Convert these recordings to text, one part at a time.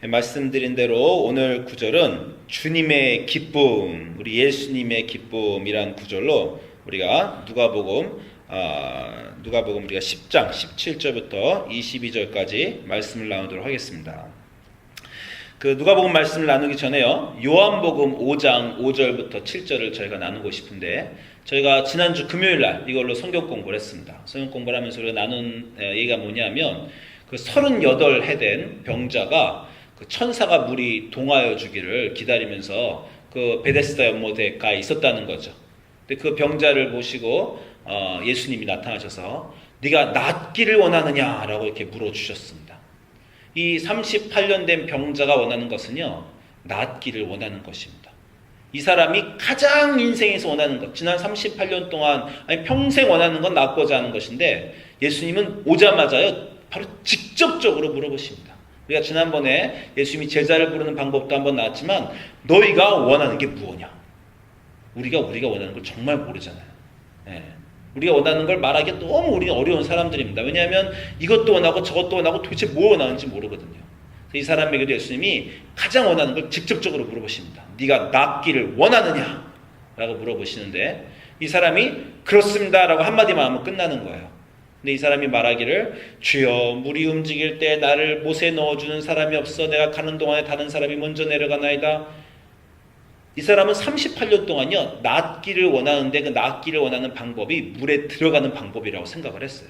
말씀드린 대로 오늘 구절은 주님의 기쁨, 우리 예수님의 기쁨이란 구절로 우리가 누가복음 우리가 10장 17절부터 22절까지 말씀을 나누도록 하겠습니다. 그 누가복음 말씀을 나누기 전에요, 요한복음 5장 5절부터 7절을 저희가 나누고 싶은데, 저희가 지난주 금요일날 이걸로 성경 공부를 했습니다. 성경 공부를 하면서 우리가 나눈 얘기가 뭐냐면, 그 38해 된 병자가 그 천사가 물이 동하여 주기를 기다리면서 그 베데스다 연못에가 있었다는 거죠. 근데 그 병자를 보시고 예수님이 나타나셔서 네가 낫기를 원하느냐라고 이렇게 물어주셨습니다. 이 38년 된 병자가 원하는 것은요, 낫기를 원하는 것입니다. 이 사람이 가장 인생에서 원하는 것, 지난 38년 동안 평생 원하는 건 낫고자 하는 것인데, 예수님은 오자마자요 바로 직접적으로 물어보십니다. 우리가 지난번에 예수님이 제자를 부르는 방법도 한번 나왔지만, 너희가 원하는 게 무엇이냐? 우리가 원하는 걸 정말 모르잖아요. 우리가 원하는 걸 말하기 너무 우리가 어려운 사람들입니다. 왜냐하면 이것도 원하고 저것도 원하고 도대체 뭐 원하는지 모르거든요. 이 사람에게도 예수님이 가장 원하는 걸 직접적으로 물어보십니다. 네가 낫기를 원하느냐? 라고 물어보시는데, 이 사람이 그렇습니다 라고 한마디만 하면 끝나는 거예요. 근데 이 사람이 말하기를, 주여, 물이 움직일 때 나를 못에 넣어주는 사람이 없어 내가 가는 동안에 다른 사람이 먼저 내려가나이다. 이 사람은 38년 동안요, 낫기를 원하는데 그 낫기를 원하는 방법이 물에 들어가는 방법이라고 생각을 했어요.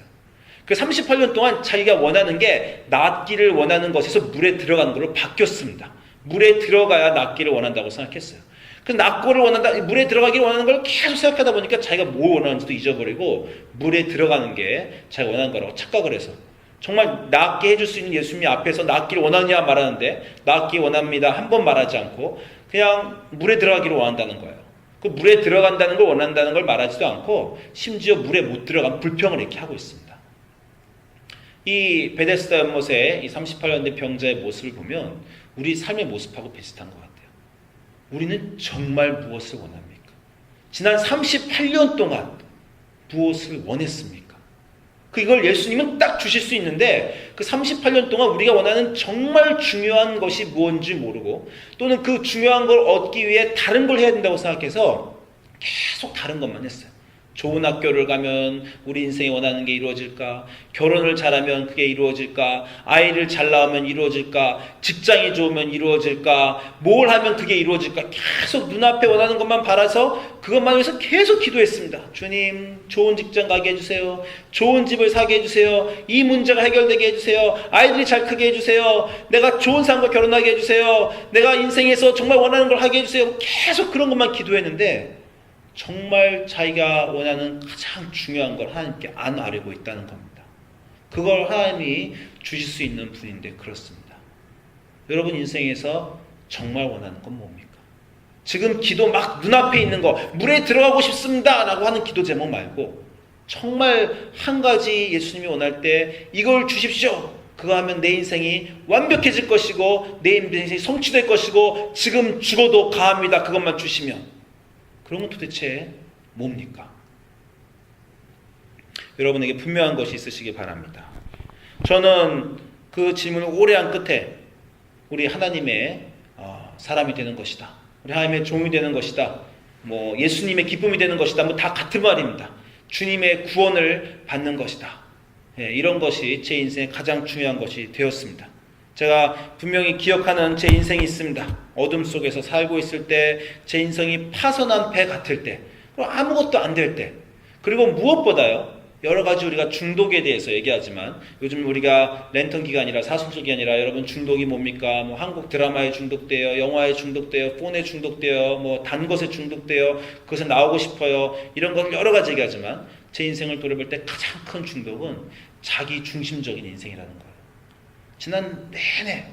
그 38년 동안 자기가 원하는 게 낫기를 원하는 것에서 물에 들어가는 걸로 바뀌었습니다. 물에 들어가야 낫기를 원한다고 생각했어요. 그 낫고를 원한다, 물에 들어가기를 원하는 걸 계속 생각하다 보니까 자기가 뭘 원하는지도 잊어버리고 물에 들어가는 게 자기가 원하는 거라고 착각을 해서, 정말 낫게 해줄 수 있는 예수님이 앞에서 낫기를 원하느냐 말하는데, 낫기 원합니다 한 번 말하지 않고 그냥 물에 들어가기를 원한다는 거예요. 그 물에 들어간다는 걸 원한다는 걸 말하지도 않고 심지어 물에 못 들어간 불평을 이렇게 하고 있습니다. 이 베데스다 연못의 이 38년 된 병자의 모습을 보면 우리 삶의 모습하고 비슷한 것 같아요. 우리는 정말 무엇을 원합니까? 지난 38년 동안 무엇을 원했습니까? 이걸 예수님은 딱 주실 수 있는데, 그 38년 동안 우리가 원하는 정말 중요한 것이 무엇인지 모르고, 또는 그 중요한 걸 얻기 위해 다른 걸 해야 된다고 생각해서 계속 다른 것만 했어요. 좋은 학교를 가면 우리 인생에 원하는 게 이루어질까? 결혼을 잘하면 그게 이루어질까? 아이를 잘 낳으면 이루어질까? 직장이 좋으면 이루어질까? 뭘 하면 그게 이루어질까? 계속 눈앞에 원하는 것만 바라서 그것만 위해서 계속 기도했습니다. 주님, 좋은 직장 가게 해주세요. 좋은 집을 사게 해주세요. 이 문제가 해결되게 해주세요. 아이들이 잘 크게 해주세요. 내가 좋은 사람과 결혼하게 해주세요. 내가 인생에서 정말 원하는 걸 하게 해주세요. 계속 그런 것만 기도했는데, 정말 자기가 원하는 가장 중요한 걸 하나님께 안 아뢰고 있다는 겁니다. 그걸 하나님이 주실 수 있는 분인데 그렇습니다. 여러분 인생에서 정말 원하는 건 뭡니까? 지금 기도 막 눈앞에 있는 거, 물에 들어가고 싶습니다 라고 하는 기도 제목 말고, 정말 한 가지 예수님이 원할 때 이걸 주십시오. 그거 하면 내 인생이 완벽해질 것이고 내 인생이 성취될 것이고 지금 죽어도 가합니다. 그것만 주시면. 그런 건 도대체 뭡니까? 여러분에게 분명한 것이 있으시기 바랍니다. 저는 그 질문을 오래 한 끝에 우리 하나님의 사람이 되는 것이다, 우리 하나님의 종이 되는 것이다, 뭐 예수님의 기쁨이 되는 것이다, 뭐 다 같은 말입니다. 주님의 구원을 받는 것이다. 이런 것이 제 인생의 가장 중요한 것이 되었습니다. 제가 분명히 기억하는 제 인생이 있습니다. 어둠 속에서 살고 있을 때, 제 인생이 파선한 배 같을 때, 아무것도 안 될 때, 그리고 무엇보다요, 여러 가지 우리가 중독에 대해서 얘기하지만, 요즘 우리가 랜턴 기간이라, 사순절 기간이라, 여러분 중독이 뭡니까? 뭐 한국 드라마에 중독돼요, 영화에 중독돼요, 폰에 중독돼요, 뭐 단 것에 중독돼요, 그것에 나오고 싶어요, 이런 건 여러 가지 얘기하지만, 제 인생을 돌아볼 때 가장 큰 중독은 자기 중심적인 인생이라는 거예요. 지난 내내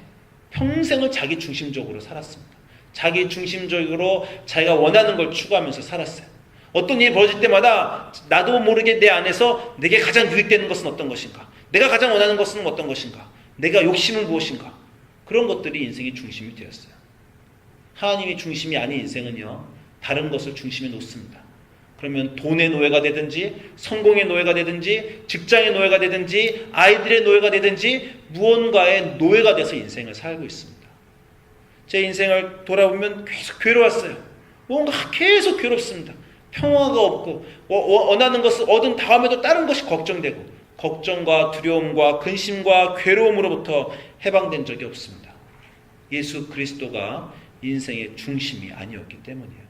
평생을 자기 중심적으로 살았습니다. 자기 중심적으로 자기가 원하는 걸 추구하면서 살았어요. 어떤 일이 벌어질 때마다 나도 모르게 내 안에서 내게 가장 유익되는 것은 어떤 것인가? 내가 가장 원하는 것은 어떤 것인가? 내가 욕심은 무엇인가? 그런 것들이 인생의 중심이 되었어요. 하나님이 중심이 아닌 인생은요, 다른 것을 중심에 놓습니다. 그러면 돈의 노예가 되든지, 성공의 노예가 되든지, 직장의 노예가 되든지, 아이들의 노예가 되든지 무언가의 노예가 돼서 인생을 살고 있습니다. 제 인생을 돌아보면 계속 괴로웠어요. 뭔가 계속 괴롭습니다. 평화가 없고 원하는 것을 얻은 다음에도 다른 것이 걱정되고 걱정과 두려움과 근심과 괴로움으로부터 해방된 적이 없습니다. 예수 그리스도가 인생의 중심이 아니었기 때문이에요.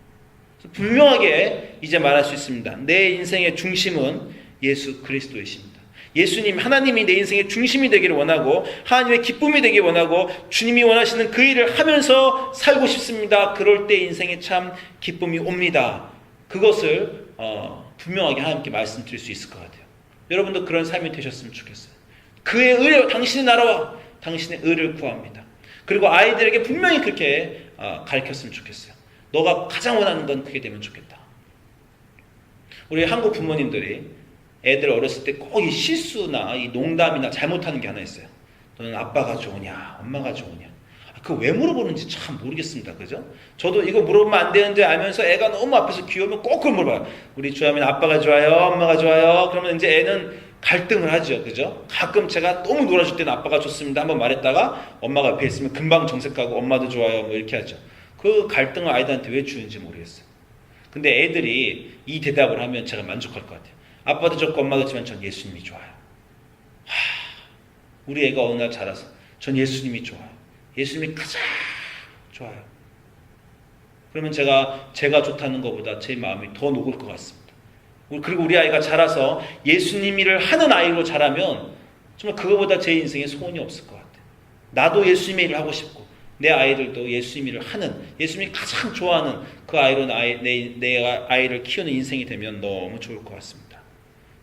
분명하게 이제 말할 수 있습니다. 내 인생의 중심은 예수 그리스도이십니다. 예수님, 하나님이 내 인생의 중심이 되기를 원하고 하나님의 기쁨이 되기를 원하고 주님이 원하시는 그 일을 하면서 살고 싶습니다. 그럴 때 인생에 참 기쁨이 옵니다. 그것을 분명하게 하나님께 말씀드릴 수 있을 것 같아요. 여러분도 그런 삶이 되셨으면 좋겠어요. 그의 의를, 당신의 나라와 당신의 의를 구합니다. 그리고 아이들에게 분명히 그렇게 가르쳤으면 좋겠어요. 너가 가장 원하는 건 그게 되면 좋겠다. 우리 한국 부모님들이 애들 어렸을 때 꼭 이 실수나 이 농담이나 잘못하는 게 하나 있어요. 너는 아빠가 좋으냐, 엄마가 좋으냐. 그거 왜 물어보는지 참 모르겠습니다. 그죠? 저도 이거 물어보면 안 되는데 알면서 애가 너무 앞에서 귀여우면 꼭 그걸 물어봐요. 우리 주하면 아빠가 좋아요, 엄마가 좋아요. 그러면 이제 애는 갈등을 하죠. 그죠? 가끔 제가 너무 놀아줄 때는 아빠가 좋습니다 한번 말했다가 엄마가 옆에 있으면 금방 정색하고 엄마도 좋아요 뭐 이렇게 하죠. 그 갈등을 아이들한테 왜 주는지 모르겠어요. 근데 애들이 이 대답을 하면 제가 만족할 것 같아요. 아빠도 좋고 엄마도 좋지만 전 예수님이 좋아요. 우리 애가 어느 날 자라서 전 예수님이 좋아요. 예수님이 가장 좋아요. 그러면 제가 좋다는 것보다 제 마음이 더 녹을 것 같습니다. 그리고 우리 아이가 자라서 예수님을 하는 아이로 자라면 정말 그거보다 제 인생에 소원이 없을 것 같아요. 나도 예수님의 일을 하고 싶고 내 아이들도 예수님의 일을 하는, 예수님이 가장 좋아하는 그 아이로 내 아이를 키우는 인생이 되면 너무 좋을 것 같습니다.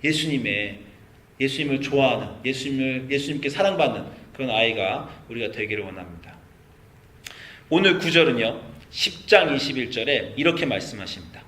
예수님을 좋아하는, 예수님께 사랑받는 그런 아이가 우리가 되기를 원합니다. 오늘 구절은요, 10장 21절에 이렇게 말씀하십니다.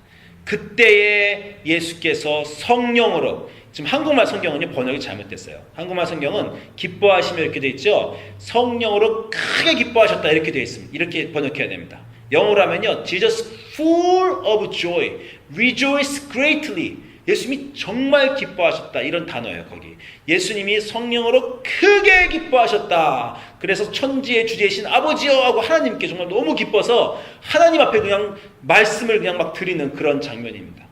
그때에 예수께서 성령으로, 지금 한국말 성경은요 번역이 잘못됐어요. 한국말 성경은 기뻐하시며 이렇게 되어 있죠. 성령으로 크게 기뻐하셨다 이렇게 되어 있습니다. 이렇게 번역해야 됩니다. 영어로 하면요, Jesus full of joy, rejoice greatly. 예수님이 정말 기뻐하셨다 이런 단어예요. 거기 예수님이 성령으로 크게 기뻐하셨다. 그래서 천지의 주제이신 아버지여 하고 하나님께 정말 너무 기뻐서 하나님 앞에 그냥 말씀을 그냥 막 드리는 그런 장면입니다.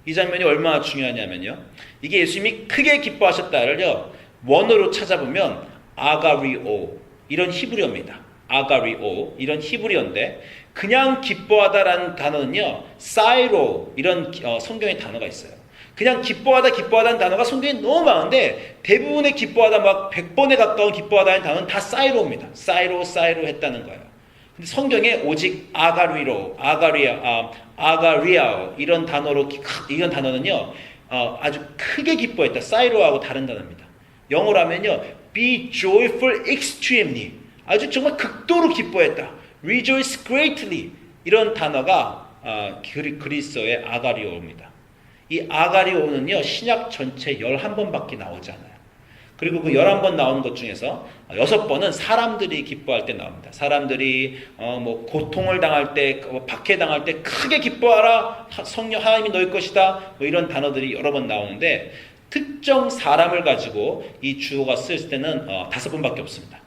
이 장면이 얼마나 중요하냐면요, 이게 예수님이 크게 기뻐하셨다를요 원어로 찾아보면 아가리오 이런 히브리어입니다. 아가리오 이런 히브리어인데 그냥 기뻐하다라는 단어는요 사이로 이런 성경의 단어가 있어요. 그냥 기뻐하다는 단어가 성경에 너무 많은데 대부분의 기뻐하다 막 100번에 가까운 기뻐하다는 단어는 다 사이로입니다. 사이로 했다는 거예요. 근데 성경에 오직 아가리아 이런 단어는요 아주 크게 기뻐했다. 사이로하고 다른 단어입니다. 영어로 하면요 be joyful extremely, 아주 정말 극도로 기뻐했다. rejoice greatly 이런 단어가 그리스어의 아가리오입니다. 이 아가리오는요 신약 전체 11번밖에 나오지 않아요. 그리고 그 11번 나오는 것 중에서 6번은 사람들이 기뻐할 때 나옵니다. 사람들이 뭐 고통을 당할 때, 박해당할 때 크게 기뻐하라, 성령 하나님이 너희 것이다, 뭐 이런 단어들이 여러 번 나오는데 특정 사람을 가지고 이 주어가 쓰일 때는 5번밖에 없습니다.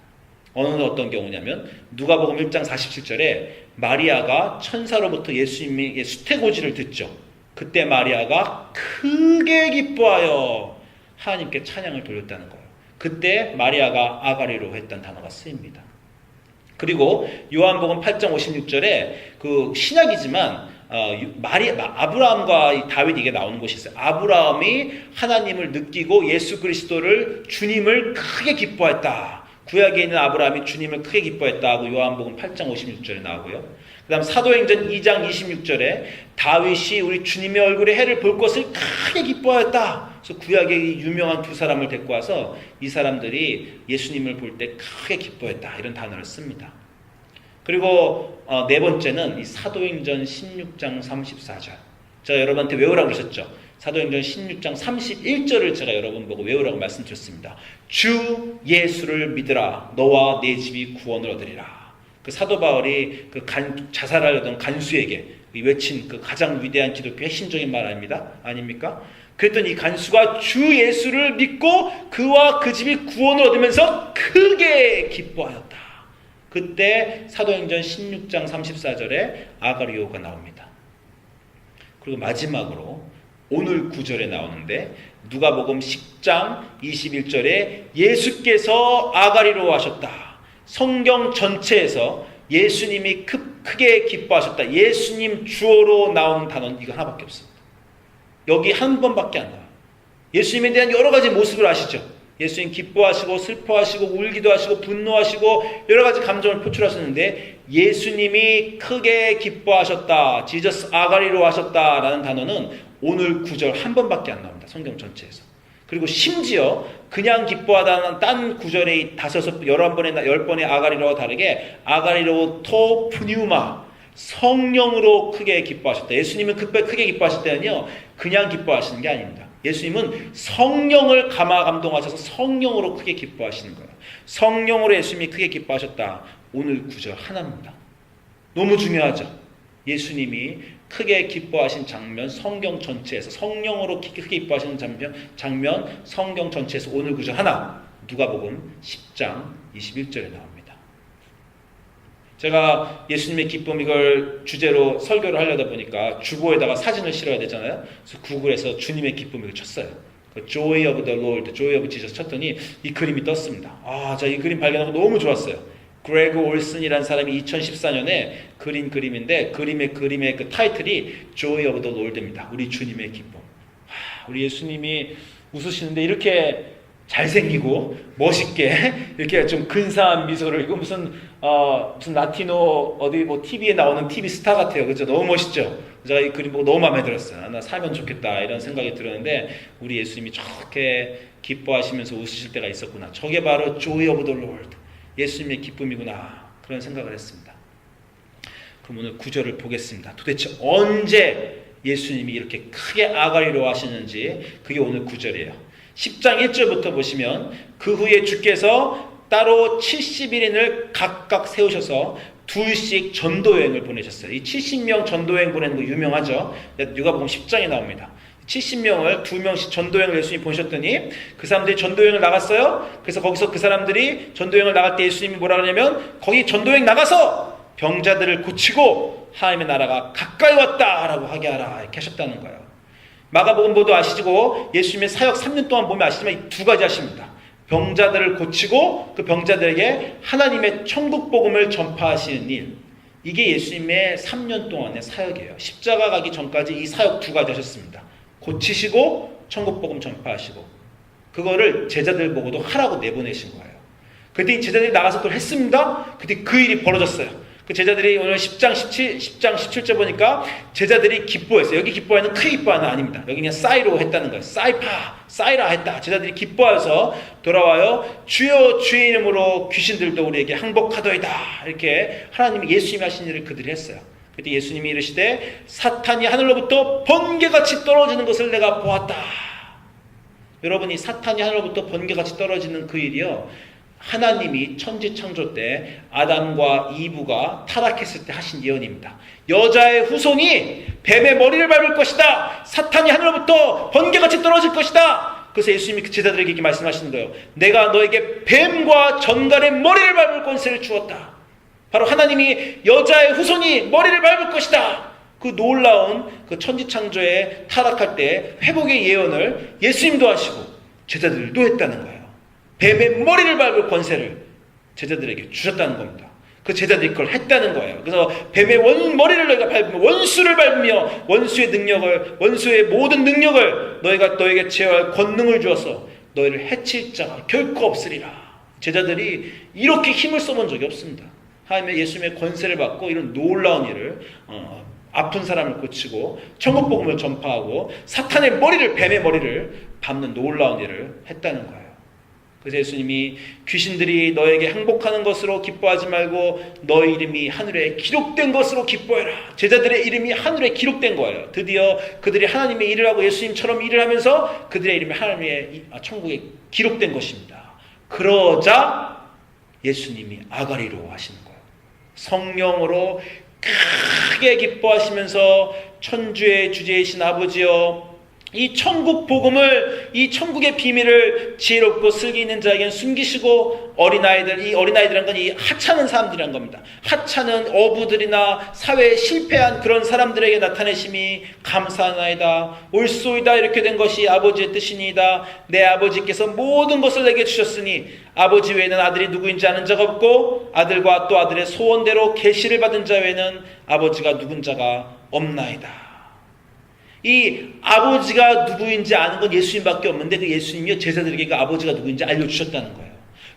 어떤 경우냐면 누가복음 1장 47절에 마리아가 천사로부터 예수님의 수태고지를 듣죠. 그때 마리아가 크게 기뻐하여 하나님께 찬양을 돌렸다는 거예요. 그때 마리아가 아가리로 했던 단어가 쓰입니다. 그리고 요한복음 8장 56절에 그 신약이지만 아브라함과 다윗이 이게 나오는 곳이 있어요. 아브라함이 하나님을 느끼고 예수 그리스도를 주님을 크게 기뻐했다. 구약에 있는 아브라함이 주님을 크게 기뻐했다고 요한복음 8장 56절에 나오고요. 그 다음 사도행전 2장 26절에 다윗이 우리 주님의 얼굴에 해를 볼 것을 크게 기뻐하였다. 그래서 구약의 유명한 두 사람을 데리고 와서 이 사람들이 예수님을 볼 때 크게 기뻐했다 이런 단어를 씁니다. 그리고 네 번째는 이 사도행전 16장 34절. 제가 여러분한테 외우라고 그러셨죠. 사도행전 16장 31절을 제가 여러분 보고 외우라고 말씀드렸습니다. 주 예수를 믿으라. 너와 내 집이 구원을 얻으리라. 그 사도 바울이 그 자살하려던 간수에게 외친 그 가장 위대한 기독교의 핵심적인 말 아닙니까? 그랬더니 이 간수가 주 예수를 믿고 그와 그 집이 구원을 얻으면서 크게 기뻐하였다. 그때 사도행전 16장 34절에 아가리오가 나옵니다. 그리고 마지막으로 오늘 구절에 나오는데 누가복음 10장 21절에 예수께서 아가리로 하셨다. 성경 전체에서 예수님이 크게 기뻐하셨다. 예수님 주어로 나오는 단어는 이거 하나밖에 없습니다. 여기 한 번밖에 안 나와요. 예수님에 대한 여러 가지 모습을 아시죠? 예수님 기뻐하시고 슬퍼하시고 울기도 하시고 분노하시고 여러 가지 감정을 표출하셨는데 예수님이 크게 기뻐하셨다. 지저스 아가리로 하셨다라는 단어는 오늘 구절 한 번밖에 안 나옵니다. 성경 전체에서. 그리고 심지어 그냥 기뻐하다는 딴 구절의 10번의 아가리로와 다르게 아가리로 토 푸뉴마 성령으로 크게 기뻐하셨다. 예수님은 크게 기뻐하실 때는요 그냥 기뻐하시는 게 아닙니다. 예수님은 성령을 감동하셔서 성령으로 크게 기뻐하시는 거예요. 성령으로 예수님이 크게 기뻐하셨다. 오늘 구절 하나입니다. 너무 중요하죠. 예수님이 크게 기뻐하신 장면 성경 전체에서 성령으로 크게 기뻐하시는 장면 성경 전체에서 오늘 구절 하나 누가복음 10장 21절에 나옵니다. 제가 예수님의 기쁨 이걸 주제로 설교를 하려다 보니까 주보에다가 사진을 실어야 되잖아요. 그래서 구글에서 주님의 기쁨 이걸 쳤어요. Joy of the Lord, Joy of Jesus 쳤더니 이 그림이 떴습니다. 제가 이 그림 발견하고 너무 좋았어요. 그레그 올슨이라는 사람이 2014년에 그린 그림인데 그림의 그 타이틀이 Joy of the Lord입니다. 우리 주님의 기쁨. 우리 예수님이 웃으시는데 이렇게 잘생기고 멋있게 이렇게 좀 근사한 미소를 이거 무슨 라티노 어디 뭐 TV에 나오는 TV 스타 같아요. 그죠? 너무 멋있죠? 제가 이 그림 보고 너무 마음에 들었어요. 나 살면 좋겠다 이런 생각이 들었는데 우리 예수님이 저렇게 기뻐하시면서 웃으실 때가 있었구나. 저게 바로 Joy of the Lord. 예수님의 기쁨이구나. 그런 생각을 했습니다. 그럼 오늘 구절을 보겠습니다. 도대체 언제 예수님이 이렇게 크게 아가리로 하시는지 그게 오늘 구절이에요. 10장 1절부터 보시면 그 후에 주께서 따로 70일인을 각각 세우셔서 둘씩 전도여행을 보내셨어요. 이 70명 전도여행 보내는 거 유명하죠. 누가복음 10장에 나옵니다. 70명을 2명씩 전도여행을 예수님이 보내셨더니 그 사람들이 전도여행을 나갔어요. 그래서 거기서 그 사람들이 전도여행을 나갈 때 예수님이 뭐라 그러냐면 거기 전도여행 나가서 병자들을 고치고 하나님의 나라가 가까이 왔다라고 하게 하라 이렇게 하셨다는 거예요. 마가복음보도 아시고 예수님의 사역 3년 동안 보면 아시지만 이 두 가지 하십니다. 병자들을 고치고 그 병자들에게 하나님의 천국 복음을 전파하시는 일. 이게 예수님의 3년 동안의 사역이에요. 십자가 가기 전까지 이 사역 두 가지 하셨습니다. 고치시고 천국 복음 전파하시고 그거를 제자들 보고도 하라고 내보내신 거예요. 그때 제자들이 나가서 그걸 했습니다. 그때 그 일이 벌어졌어요. 그 제자들이 오늘 10장 17절 보니까 제자들이 기뻐했어요. 여기 기뻐하는 크게 기뻐하는 아닙니다. 여기 그냥 싸이로 했다는 거예요. 싸이라 했다. 제자들이 기뻐해서 돌아와요. 주여 주의 이름으로 귀신들도 우리에게 항복하더이다. 이렇게 하나님이 예수님이 하신 일을 그들이 했어요. 그때 예수님이 이르시되 사탄이 하늘로부터 번개같이 떨어지는 것을 내가 보았다. 여러분이 사탄이 하늘로부터 번개같이 떨어지는 그 일이요. 하나님이 천지 창조 때 아담과 이브가 타락했을 때 하신 예언입니다. 여자의 후손이 뱀의 머리를 밟을 것이다. 사탄이 하늘로부터 번개같이 떨어질 것이다. 그래서 예수님이 그 제자들에게 이렇게 말씀하시는 거예요. 내가 너에게 뱀과 전갈의 머리를 밟을 권세를 주었다. 바로 하나님이 여자의 후손이 머리를 밟을 것이다. 그 놀라운 그 천지 창조에 타락할 때 회복의 예언을 예수님도 하시고 제자들도 했다는 거예요. 뱀의 머리를 밟을 권세를 제자들에게 주셨다는 겁니다. 그 제자들이 그걸 했다는 거예요. 그래서 뱀의 머리를 너희가 밟으며 원수를 밟으며 원수의 모든 능력을 너에게 제어할 권능을 주어서 너희를 해칠 자가 결코 없으리라. 제자들이 이렇게 힘을 써본 적이 없습니다. 하나님의 예수님의 권세를 받고 이런 놀라운 일을 아픈 사람을 고치고 천국 복음을 전파하고 사탄의 머리를 뱀의 머리를 밟는 놀라운 일을 했다는 거예요. 그래서 예수님이 귀신들이 너에게 항복하는 것으로 기뻐하지 말고 너의 이름이 하늘에 기록된 것으로 기뻐해라. 제자들의 이름이 하늘에 기록된 거예요. 드디어 그들이 하나님의 일을 하고 예수님처럼 일을 하면서 그들의 이름이 하나님의 천국에 기록된 것입니다. 그러자 예수님이 아가리로 하시는 거예요. 성령으로 크게 기뻐하시면서 천주의 주제이신 아버지여 이 천국 복음을, 이 천국의 비밀을 지혜롭고 슬기 있는 자에게는 숨기시고 어린아이들, 이 어린아이들이란 건 이 하찮은 사람들이란 겁니다. 하찮은 어부들이나 사회에 실패한 그런 사람들에게 나타내심이 감사하나이다. 옳소이다. 이렇게 된 것이 아버지의 뜻이니이다. 내 아버지께서 모든 것을 내게 주셨으니 아버지 외에는 아들이 누구인지 아는 자가 없고 아들과 또 아들의 소원대로 계시를 받은 자 외에는 아버지가 누군 자가 없나이다. 이 아버지가 누구인지 아는 건 예수님밖에 없는데 그 예수님이 제자들에게 그 아버지가 누구인지 알려주셨다는 거예요.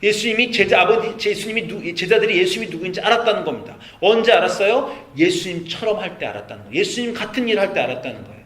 예수님이 제자들이 예수님이 누구인지 알았다는 겁니다. 언제 알았어요? 예수님처럼 할 때 알았다는 거예요. 예수님 같은 일을 할 때 알았다는 거예요.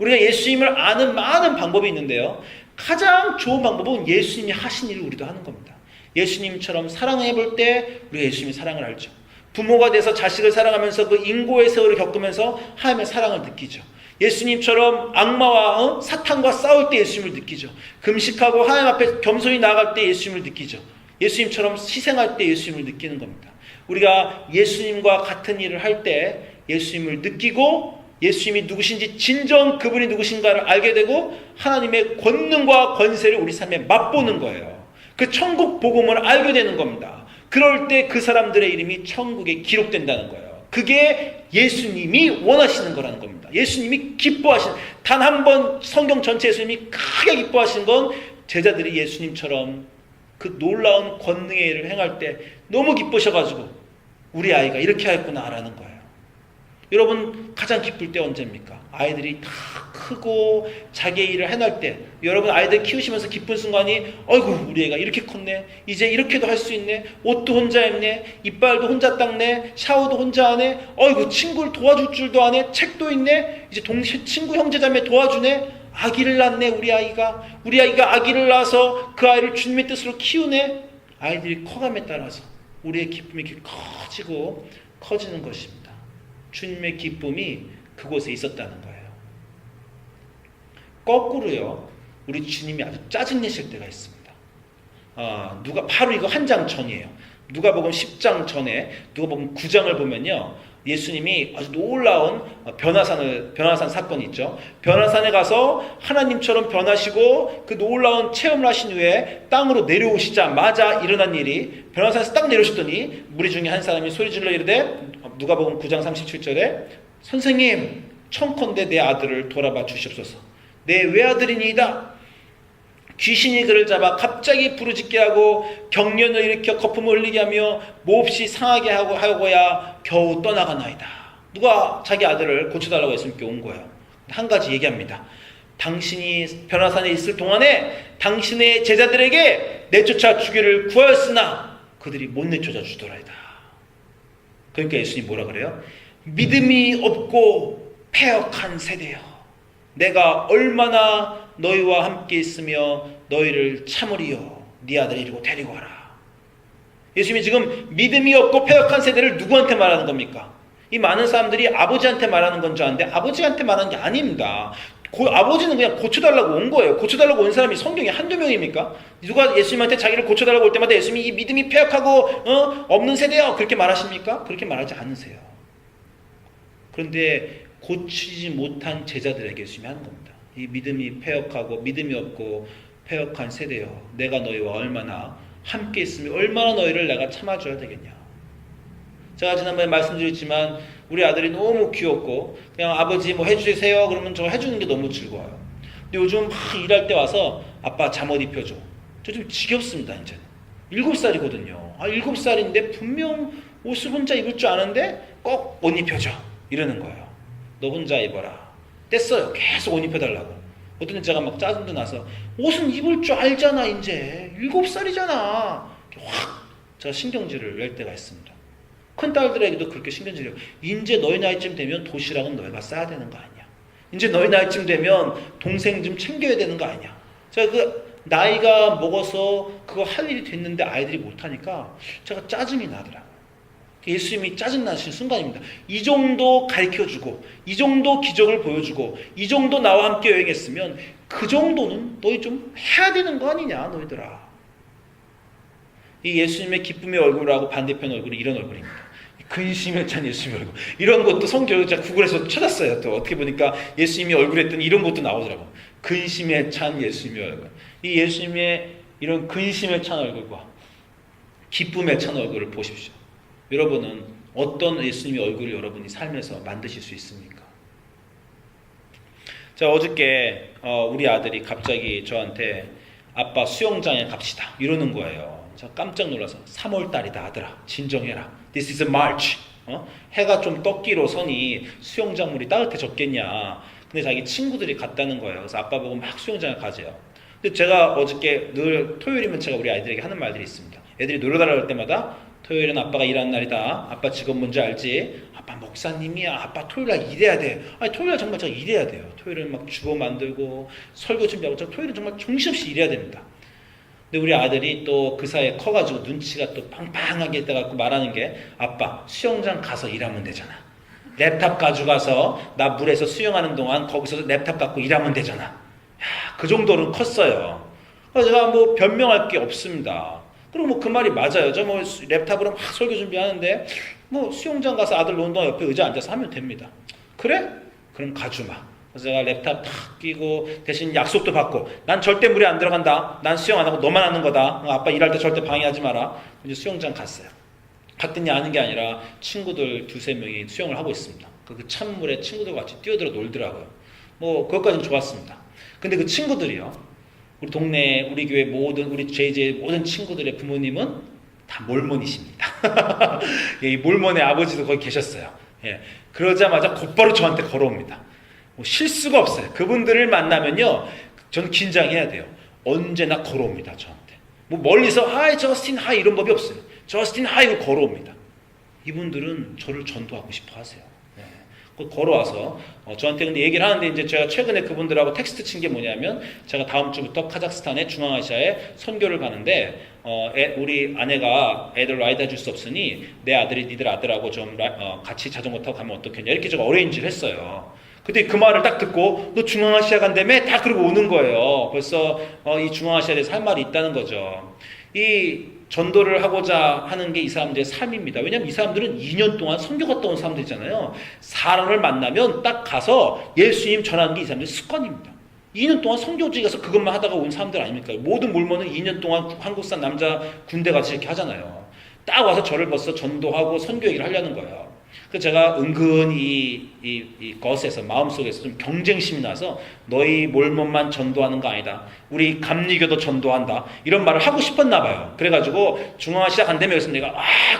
우리가 예수님을 아는 많은 방법이 있는데요. 가장 좋은 방법은 예수님이 하신 일을 우리도 하는 겁니다. 예수님처럼 사랑해 볼 때 우리가 예수님의 사랑을 알죠. 부모가 돼서 자식을 사랑하면서 그 인고의 세월을 겪으면서 하나님의 사랑을 느끼죠. 예수님처럼 악마와 사탄과 싸울 때 예수님을 느끼죠. 금식하고 하나님 앞에 겸손히 나아갈 때 예수님을 느끼죠. 예수님처럼 희생할 때 예수님을 느끼는 겁니다. 우리가 예수님과 같은 일을 할 때 예수님을 느끼고 예수님이 누구신지 진정 그분이 누구신가를 알게 되고 하나님의 권능과 권세를 우리 삶에 맛보는 거예요. 그 천국 복음을 알게 되는 겁니다. 그럴 때 그 사람들의 이름이 천국에 기록된다는 거예요. 그게 예수님이 원하시는 거라는 겁니다. 예수님이 기뻐하시는, 단 한 번 성경 전체 예수님이 크게 기뻐하시는 건 제자들이 예수님처럼 그 놀라운 권능의 일을 행할 때 너무 기쁘셔가지고 우리 아이가 이렇게 하였구나라는 거예요. 여러분 가장 기쁠 때 언제입니까? 아이들이 다 크고 자기의 일을 해낼 때, 여러분 아이들 키우시면서 기쁜 순간이 어이구 우리 애가 이렇게 컸네, 이제 이렇게도 할 수 있네, 옷도 혼자 입네, 이빨도 혼자 닦네, 샤워도 혼자 하네, 어이구 친구를 도와줄 줄도 아네, 책도 읽네, 이제 친구 형제자매 도와주네, 아기를 낳네 우리 아이가 아기를 낳아서 그 아이를 주님의 뜻으로 키우네. 아이들이 커감에 따라서 우리의 기쁨이 이렇게 커지고 커지는 것입니다. 주님의 기쁨이 그곳에 있었다는 거예요. 거꾸로요, 우리 주님이 아주 짜증내실 때가 있습니다. 바로 이거 한 장 전이에요. 누가복음 10장 전에 누가복음 9장을 보면요, 예수님이 아주 놀라운 변화산 사건이 있죠. 변화산에 가서 하나님처럼 변하시고 그 놀라운 체험을 하신 후에 땅으로 내려오시자마자 일어난 일이, 변화산에서 딱 내려오셨더니 무리 중에 한 사람이 소리질러 이르되, 누가복음 9장 37절에 선생님 청컨대 내 아들을 돌아봐 주시옵소서. 내 외아들이니이다. 귀신이 그를 잡아 갑자기 부르짖게 하고 경련을 일으켜 거품을 흘리게 하며 몹시 상하게 하고야 겨우 떠나가나이다. 누가 자기 아들을 고쳐달라고 예수님께 온 거예요. 한 가지 얘기합니다. 당신이 변화산에 있을 동안에 당신의 제자들에게 내쫓아 주기를 구하였으나 그들이 못 내쫓아 주더라이다. 그러니까 예수님이 뭐라 그래요? 믿음이 없고 패역한 세대여, 내가 얼마나 너희와 함께 있으며 너희를 참으리요. 네 아들 이리고 데리고 와라. 예수님이 지금 믿음이 없고 패역한 세대를 누구한테 말하는 겁니까? 이 많은 사람들이 아버지한테 말하는 건 줄 아는데 아버지한테 말하는 게 아닙니다. 아버지는 그냥 고쳐달라고 온 거예요. 고쳐달라고 온 사람이 성경에 한두 명입니까? 누가 예수님한테 자기를 고쳐달라고 올 때마다 예수님이 이 믿음이 패역하고 없는 세대요 그렇게 말하십니까? 그렇게 말하지 않으세요. 그런데 고치지 못한 제자들에게 예수님이 하는 겁니다. 이 믿음이 패역하고 믿음이 없고 패역한 세대여, 내가 너희와 얼마나 함께 있으며 얼마나 너희를 내가 참아줘야 되겠냐. 제가 지난번에 말씀드렸지만 우리 아들이 너무 귀엽고 그냥 아버지 뭐 해주세요 그러면 저 해주는 게 너무 즐거워요. 근데 요즘 막 일할 때 와서 아빠 잠옷 입혀줘. 저 좀 지겹습니다. 이제는 7살이거든요 7살인데 분명 옷을 혼자 입을 줄 아는데 꼭 옷 입혀줘 이러는 거예요. 너 혼자 입어라. 뗐어요. 계속 옷 입혀달라고. 어떤 여자가 막 짜증도 나서 옷은 입을 줄 알잖아. 이제 7살이잖아. 확 제가 신경질을 낼 때가 있습니다. 큰딸들에게도 그렇게 신경질을 해요. 이제 너희 나이쯤 되면 도시락은 너희가 싸야 되는 거 아니야. 이제 너희 나이쯤 되면 동생 좀 챙겨야 되는 거 아니야. 제가 그 나이가 먹어서 그거 할 일이 됐는데 아이들이 못하니까 제가 짜증이 나더라고요. 예수님이 짜증나신 순간입니다. 이 정도 가르쳐주고 이 정도 기적을 보여주고 이 정도 나와 함께 여행했으면 그 정도는 너희 좀 해야 되는 거 아니냐 너희들아. 이 예수님의 기쁨의 얼굴하고 반대편 얼굴이 이런 얼굴입니다. 근심에 찬 예수님의 얼굴. 이런 것도 성경 제가 구글에서 찾았어요. 또 어떻게 보니까 예수님이 얼굴 했더니 이런 것도 나오더라고. 근심에 찬 예수님의 얼굴. 이 예수님의 이런 근심에 찬 얼굴과 기쁨에 찬 얼굴을 보십시오. 여러분은 어떤 예수님의 얼굴을 여러분이 삶에서 만드실 수 있습니까? 자, 어저께 우리 아들이 갑자기 저한테 아빠 수영장에 갑시다 이러는 거예요. 저 깜짝 놀라서 3월달이다 아들아 진정해라. This is March. 해가 좀 떴기로 선이 수영장 물이 따뜻해졌겠냐. 근데 자기 친구들이 갔다는 거예요. 그래서 아빠 보고 막 수영장에 가재요. 근데 제가 어저께 늘 토요일이면 제가 우리 아이들에게 하는 말들이 있습니다. 애들이 놀러 달라고 할 때마다 토요일은 아빠가 일하는 날이다. 아빠 직업 뭔지 알지? 아빠 목사님이야. 아빠 토요일날 일해야 돼. 아니 토요일날 정말 제가 일해야 돼요. 토요일은 막 주보 만들고 설교 준비하고 저 토요일은 정말 정신없이 일해야 됩니다. 근데 우리 아들이 또 그 사이에 커가지고 눈치가 또 빵빵하게 있다가 말하는 게 아빠 수영장 가서 일하면 되잖아. 랩탑 가져가서 나 물에서 수영하는 동안 거기서 랩탑 갖고 일하면 되잖아. 야, 그 정도는 컸어요. 그래서 제가 뭐 변명할 게 없습니다. 그리고 뭐 그 말이 맞아요. 저 뭐 랩탑으로 막 설교 준비하는데 뭐 수영장 가서 아들 노는 동안 옆에 의자 앉아서 하면 됩니다. 그래? 그럼 가주마. 그래서 제가 랩탑 탁 끼고 대신 약속도 받고 난 절대 물에 안 들어간다. 난 수영 안 하고 너만 하는 거다. 아빠 일할 때 절대 방해하지 마라. 이제 수영장 갔어요. 갔더니 아는 게 아니라 친구들 두세 명이 수영을 하고 있습니다. 그 찬물에 친구들과 같이 뛰어들어 놀더라고요. 뭐 그것까지는 좋았습니다. 근데 그 친구들이요. 우리 동네, 우리 교회 모든, 우리 JJ 모든 친구들의 부모님은 다 몰몬이십니다. 이 몰몬의 아버지도 거기 계셨어요. 예. 그러자마자 곧바로 저한테 걸어옵니다. 뭐 실수가 없어요. 그분들을 만나면요, 저는 긴장해야 돼요. 언제나 걸어옵니다, 저한테. 뭐 멀리서 하이 저스틴 하이 이런 법이 없어요. 저스틴 하이로 걸어옵니다. 이분들은 저를 전도하고 싶어 하세요. 걸어와서 저한테 근데 얘기를 하는데 이제 제가 최근에 그분들하고 텍스트 친 게 뭐냐면 제가 다음 주부터 카자흐스탄에 중앙아시아에 선교를 가는데 우리 아내가 애들 라이드 해줄 수 없으니 내 아들이 니들 아들하고 좀 같이 자전거 타고 가면 어떻겠냐 이렇게 제가 어레인지를 했어요. 근데 그 말을 딱 듣고 너 중앙아시아 간다며? 다 그러고 오는 거예요. 벌써 이 중앙아시아에 대해서 할 말이 있다는 거죠. 이 전도를 하고자 하는 게 이 사람들의 삶입니다. 왜냐하면 이 사람들은 2년 동안 선교 갔다 온 사람들이잖아요. 사람을 만나면 딱 가서 예수님 전하는 게 이 사람들의 습관입니다. 2년 동안 선교지에 가서 그것만 하다가 온 사람들 아닙니까? 모든 몰몬은 2년 동안 한국산 남자 군대 가서 이렇게 하잖아요. 딱 와서 저를 벌써 전도하고 선교 얘기를 하려는 거예요. 그래서 제가 은근히 이 것에서 마음속에서 좀 경쟁심이 나서 너희 몰몬만 전도하는 거 아니다. 우리 감리교도 전도한다. 이런 말을 하고 싶었나 봐요. 그래가지고 중앙아시아 간다며 그래서 내가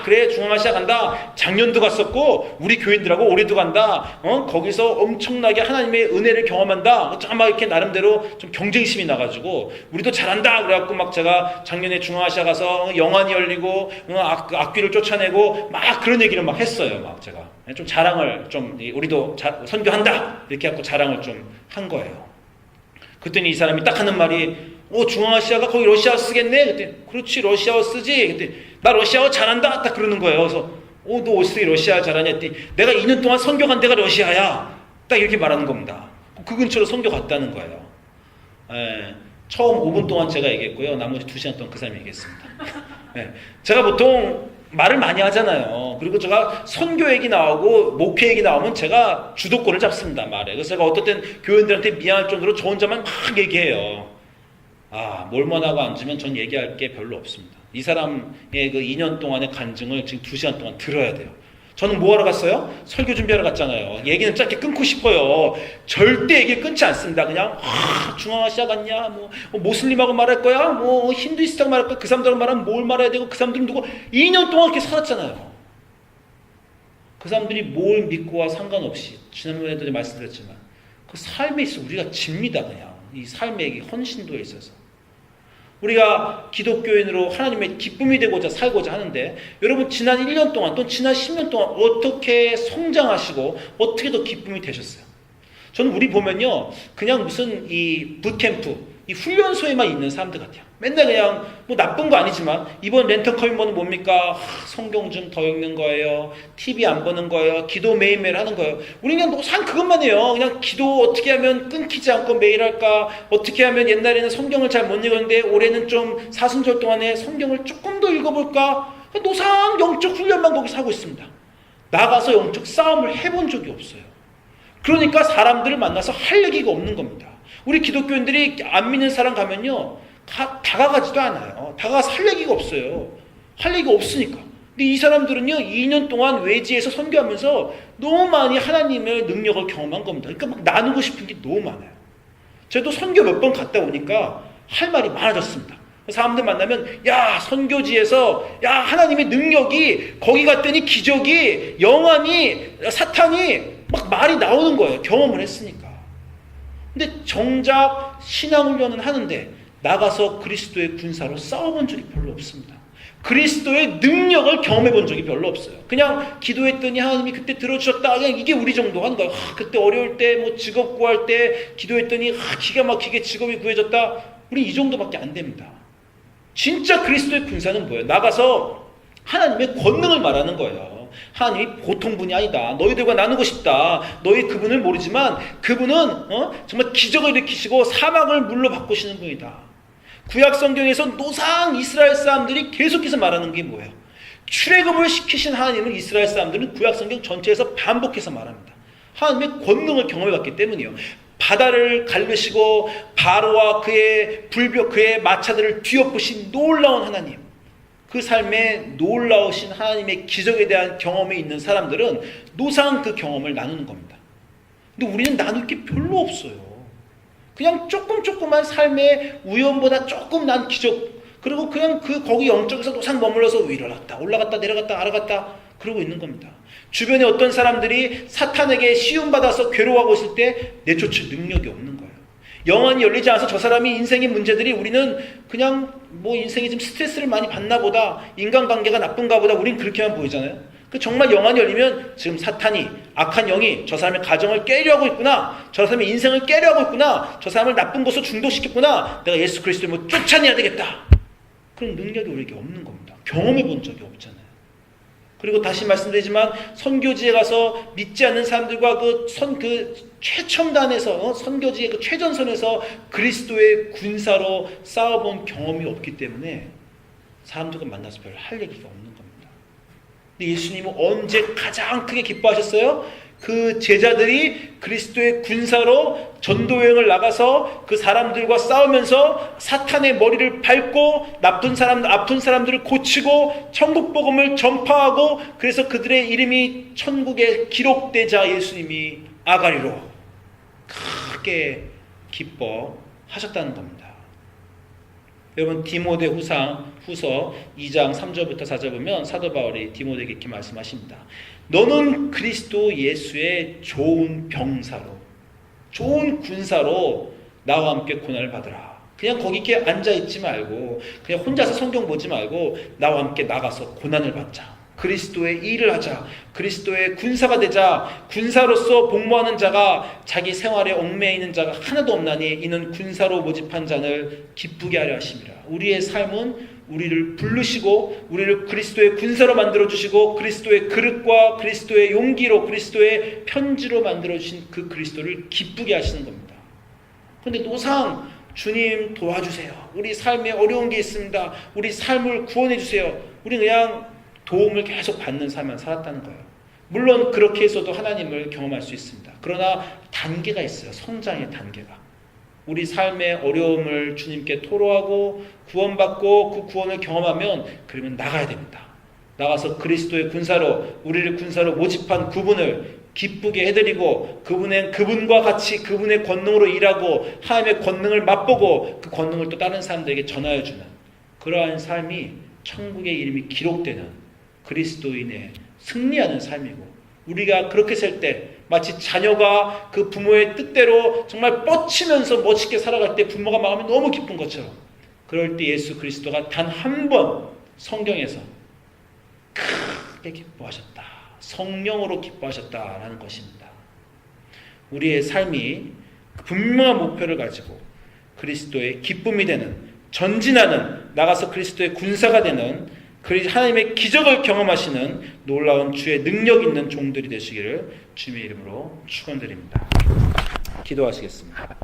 그래 중앙아시아 간다. 작년도 갔었고 우리 교인들하고 올해도 간다. 거기서 엄청나게 하나님의 은혜를 경험한다. 막 이렇게 나름대로 좀 경쟁심이 나가지고 우리도 잘한다. 그래갖고 막 제가 작년에 중앙아시아 가서 영안이 열리고 악귀를 쫓아내고 막 그런 얘기를 막 했어요. 막 제가 좀 자랑을 좀 우리도 선교한다 이렇게 해갖고 자랑을 좀 한 거예요. 그랬더니 이 사람이 딱 하는 말이 중앙아시아가 거기 러시아어 쓰겠네? 그때 그렇지 러시아어 쓰지. 그때 나 러시아어 잘한다 딱 그러는 거예요. 그래서 너 어떻게 러시아어 잘하냐 했더니 내가 2년 동안 선교 간 데가 러시아야. 딱 이렇게 말하는 겁니다. 그 근처로 선교 갔다는 거예요. 처음 5분 동안 제가 얘기했고요. 나머지 2시간 동안 그 사람이 얘기했습니다. 제가 보통 말을 많이 하잖아요. 그리고 제가 선교 얘기 나오고 목회 얘기 나오면 제가 주도권을 잡습니다. 말에. 그래서 제가 어떨 땐 교인들한테 미안할 정도로 저 혼자만 막 얘기해요. 몰몬하고 앉으면 전 얘기할 게 별로 없습니다. 이 사람의 그 2년 동안의 간증을 지금 2시간 동안 들어야 돼요. 저는 뭐 하러 갔어요? 설교 준비하러 갔잖아요. 얘기는 짧게 끊고 싶어요. 절대 얘기를 끊지 않습니다. 그냥 중앙아시아 갔냐? 뭐 모슬림하고 말할 거야? 뭐 힌두이스트하고 말할 거야? 그 사람들하고 말하면 뭘 말해야 되고 그 사람들은 누구? 2년 동안 그렇게 살았잖아요. 그 사람들이 뭘 믿고와 상관없이 지난번에도 말씀드렸지만 그 삶에 있어 우리가 집니다. 그냥 이 삶의 헌신도에 있어서 우리가 기독교인으로 하나님의 기쁨이 되고자 살고자 하는데 여러분 지난 1년 동안 또 지난 10년 동안 어떻게 성장하시고 어떻게 더 기쁨이 되셨어요? 저는 우리 보면요 그냥 무슨 이 붓캠프 이 훈련소에만 있는 사람들 같아요. 맨날 그냥 뭐 나쁜 거 아니지만 이번 렌터커미먼은 뭡니까? 성경 좀 더 읽는 거예요. TV 안 보는 거예요. 기도 매일매일 하는 거예요. 우리는 그냥 산 그것만 해요. 그냥 기도 어떻게 하면 끊기지 않고 매일 할까? 어떻게 하면 옛날에는 성경을 잘 못 읽었는데 올해는 좀 사순절 동안에 성경을 조금 더 읽어볼까? 노상 영적 훈련만 거기서 하고 있습니다. 나가서 영적 싸움을 해본 적이 없어요. 그러니까 사람들을 만나서 할 얘기가 없는 겁니다. 우리 기독교인들이 안 믿는 사람 가면요, 다가가지도 않아요. 다가가서 할 얘기가 없어요. 할 얘기가 없으니까. 근데 이 사람들은요, 2년 동안 외지에서 선교하면서 너무 많이 하나님의 능력을 경험한 겁니다. 그러니까 막 나누고 싶은 게 너무 많아요. 저도 선교 몇 번 갔다 오니까 할 말이 많아졌습니다. 사람들 만나면, 야, 선교지에서, 야, 하나님의 능력이, 거기 갔더니 기적이, 영안이, 사탄이 막 말이 나오는 거예요. 경험을 했으니까. 근데 정작 신앙훈련은 하는데, 나가서 그리스도의 군사로 싸워본 적이 별로 없습니다. 그리스도의 능력을 경험해 본 적이 별로 없어요. 그냥 기도했더니 하나님이 그때 들어주셨다. 그냥 이게 우리 정도 하는 거예요. 그때 어려울 때, 뭐 직업 구할 때 기도했더니 기가 막히게 직업이 구해졌다. 우리 이 정도밖에 안 됩니다. 진짜 그리스도의 군사는 뭐예요? 나가서 하나님의 권능을 말하는 거예요. 하나님이 보통 분이 아니다. 너희들과 나누고 싶다. 너희 그분을 모르지만 그분은 정말 기적을 일으키시고 사막을 물로 바꾸시는 분이다. 구약 성경에서 노상 이스라엘 사람들이 계속해서 말하는 게 뭐예요? 출애굽을 시키신 하나님은 이스라엘 사람들은 구약 성경 전체에서 반복해서 말합니다. 하나님의 권능을 경험해봤기 때문이에요. 바다를 갈르시고 바로와 그의 불벽, 그의 마차들을 뒤엎으신 놀라운 하나님, 그 삶에 놀라우신 하나님의 기적에 대한 경험이 있는 사람들은 노상 그 경험을 나누는 겁니다. 근데 우리는 나눌 게 별로 없어요. 그냥 조금만 삶의 우연보다 조금 난 기적, 그리고 그냥 거기 영적에서 노상 머물러서 일어났다 올라갔다 내려갔다 알아갔다 그러고 있는 겁니다. 주변에 어떤 사람들이 사탄에게 시움받아서 괴로워하고 있을 때 내쫓을 능력이 없는 거예요. 영안이 열리지 않아서 저 사람이 인생의 문제들이, 우리는 그냥 뭐 인생이 좀 스트레스를 많이 받나 보다, 인간관계가 나쁜가 보다, 우린 그렇게만 보이잖아요. 정말 영안이 열리면 지금 사탄이, 악한 영이 저 사람의 가정을 깨려 하고 있구나, 저 사람의 인생을 깨려 하고 있구나, 저 사람을 나쁜 곳으로 중독시켰구나, 내가 예수 그리스도를 뭐 쫓아내야 되겠다, 그런 능력이 우리에게 없는 겁니다. 경험해 본 적이 없잖아요. 그리고 다시 말씀드리지만 선교지에 가서 믿지 않는 사람들과 그 최첨단에서 선교지의 그 최전선에서 그리스도의 군사로 싸워본 경험이 없기 때문에 사람들과 만나서 별 할 얘기가 없는 겁니다. 근데 예수님은 언제 가장 크게 기뻐하셨어요? 그 제자들이 그리스도의 군사로 전도여행을 나가서 그 사람들과 싸우면서 사탄의 머리를 밟고 아픈 사람들을 고치고 천국 복음을 전파하고, 그래서 그들의 이름이 천국에 기록되자 예수님이 아가리로 크게 기뻐하셨다는 겁니다. 여러분, 디모데후서 2장 3절부터 4절 보면 사도 바울이 디모데에게 이렇게 말씀하십니다. 너는 그리스도 예수의 좋은 병사로, 좋은 군사로 나와 함께 고난을 받으라. 그냥 거기 이렇게 앉아있지 말고, 그냥 혼자서 성경 보지 말고 나와 함께 나가서 고난을 받자. 그리스도의 일을 하자. 그리스도의 군사가 되자. 군사로서 복무하는 자가 자기 생활에 얽매여 있는 자가 하나도 없나니 이는 군사로 모집한 자를 기쁘게 하려 하심이라. 우리의 삶은 우리를 부르시고 우리를 그리스도의 군사로 만들어주시고 그리스도의 그릇과 그리스도의 용기로, 그리스도의 편지로 만들어주신 그 그리스도를 기쁘게 하시는 겁니다. 그런데 노상 주님 도와주세요. 우리 삶에 어려운 게 있습니다. 우리 삶을 구원해 주세요. 우리 그냥 도움을 계속 받는 삶을 살았다는 거예요. 물론 그렇게 해서도 하나님을 경험할 수 있습니다. 그러나 단계가 있어요. 성장의 단계가. 우리 삶의 어려움을 주님께 토로하고 구원받고 그 구원을 경험하면, 그러면 나가야 됩니다. 나가서 그리스도의 군사로, 우리를 군사로 모집한 그분을 기쁘게 해드리고 그분과 같이 그분의 권능으로 일하고 하나님의 권능을 맛보고 그 권능을 또 다른 사람들에게 전하여주는 그러한 삶이 천국의 이름이 기록되는 그리스도인의 승리하는 삶이고, 우리가 그렇게 살 때 마치 자녀가 그 부모의 뜻대로 정말 뻗치면서 멋있게 살아갈 때 부모가 마음이 너무 기쁜 것처럼, 그럴 때 예수 그리스도가 단 한 번 성경에서 크게 기뻐하셨다, 성령으로 기뻐하셨다라는 것입니다. 우리의 삶이 분명한 목표를 가지고 그리스도의 기쁨이 되는, 전진하는, 나가서 그리스도의 군사가 되는, 하나님의 기적을 경험하시는 놀라운 주의 능력 있는 종들이 되시기를 주님의 이름으로 축원드립니다. 기도하시겠습니다.